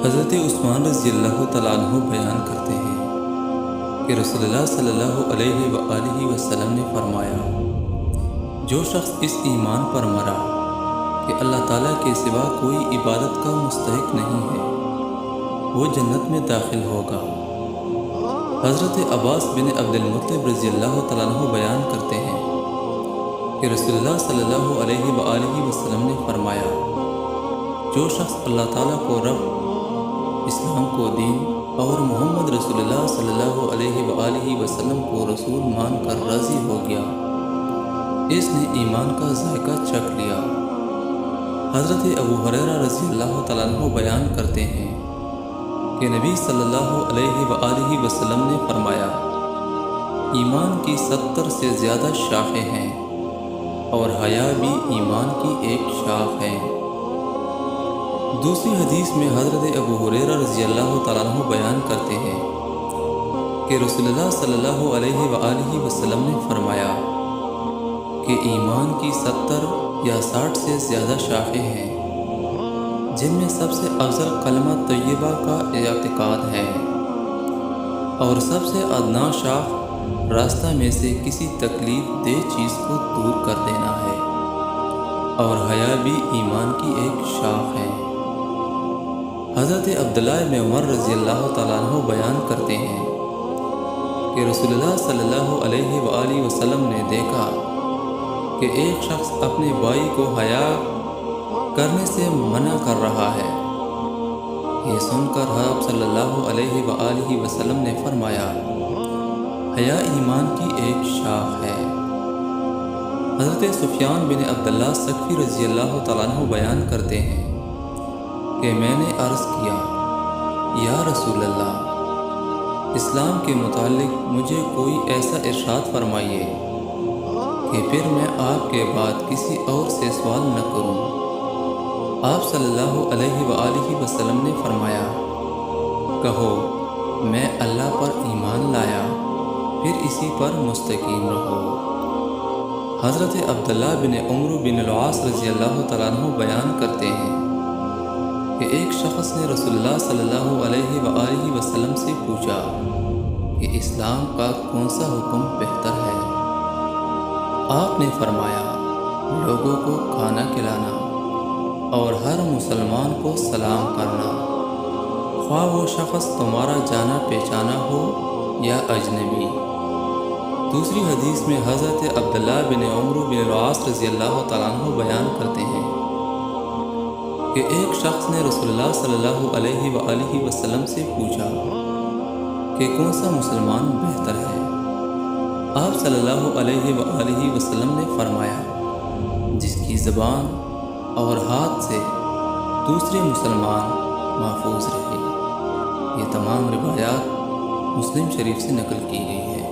حضرت عثمان رضی اللہ تعالیٰ عنہ بیان کرتے ہیں کہ رسول اللہ صلی اللہ علیہ وآلہ وسلم نے فرمایا، جو شخص اس ایمان پر مرا کہ اللہ تعالیٰ کے سوا کوئی عبادت کا مستحق نہیں ہے، وہ جنت میں داخل ہوگا۔ حضرت عباس بن عبد المطلب رضی اللہ تعالیٰ عنہ بیان کرتے ہیں کہ رسول اللہ صلی اللہ علیہ وآلہ وسلم نے فرمایا، جو شخص اللہ تعالیٰ کو رب، اسلام کو دین اور محمد رسول اللہ صلی اللہ علیہ وآلہ وسلم کو رسول مان کر راضی ہو گیا، اس نے ایمان کا ذائقہ چکھ لیا۔ حضرت ابو ہریرہ رضی اللہ تعالیٰ عنہ بیان کرتے ہیں کہ نبی صلی اللہ علیہ وآلہ وسلم نے فرمایا، ایمان کی 70 سے زیادہ شاخیں ہیں اور حیا بھی ایمان کی ایک شاخ ہے۔ دوسری حدیث میں حضرت ابو ہریرہ رضی اللہ تعالیٰ عنہ بیان کرتے ہیں کہ رسول اللہ صلی اللہ علیہ وآلہ وسلم نے فرمایا کہ ایمان کی 70 یا 60 سے زیادہ شاخیں ہیں، جن میں سب سے افضل کلمہ طیبہ کا اعتقاد ہے، اور سب سے ادنا شاخ راستہ میں سے کسی تکلیف دہ چیز کو دور کر دینا ہے، اور حیا بھی ایمان کی ایک شاخ ہے۔ حضرت عبداللہ بن عمر رضی اللہ تعالیٰ عنہ بیان کرتے ہیں کہ رسول اللہ صلی اللہ علیہ وآلہ وسلم نے دیکھا کہ ایک شخص اپنے بھائی کو حیا کرنے سے منع کر رہا ہے۔ یہ سن کر آپ صلی اللہ علیہ وآلہ وسلم نے فرمایا، حیا ایمان کی ایک شاخ ہے۔ حضرت سفیان بن عبداللہ ثقفی رضی اللہ تعالیٰ عنہ بیان کرتے ہیں کہ میں نے عرض کیا، یا رسول اللہ، اسلام کے متعلق مجھے کوئی ایسا ارشاد فرمائیے کہ پھر میں آپ کے بعد کسی اور سے سوال نہ کروں۔ آپ صلی اللہ علیہ وآلہ وسلم نے فرمایا، کہو میں اللہ پر ایمان لایا، پھر اسی پر مستقیم رہو۔ حضرت عبداللہ بن عمرو بن العاص رضی اللہ تعالیٰ عنہ بیان کرتے ہیں کہ ایک شخص نے رسول اللہ صلی اللہ علیہ وآلہ وسلم سے پوچھا کہ اسلام کا کون سا حکم بہتر ہے؟ آپ نے فرمایا، لوگوں کو کھانا کھلانا اور ہر مسلمان کو سلام کرنا، خواہ وہ شخص تمہارا جانا پہچانا ہو یا اجنبی۔ دوسری حدیث میں حضرت عبداللہ بن عمرو بن العاص رضی اللہ تعالیٰ عنہ بیان کرتے ہیں کہ ایک شخص نے رسول اللہ صلی اللہ علیہ وآلہ وسلم سے پوچھا کہ کون سا مسلمان بہتر ہے؟ آپ صلی اللہ علیہ وآلہ وسلم نے فرمایا، جس کی زبان اور ہاتھ سے دوسرے مسلمان محفوظ رہے۔ یہ تمام روایات مسلم شریف سے نقل کی گئی ہے۔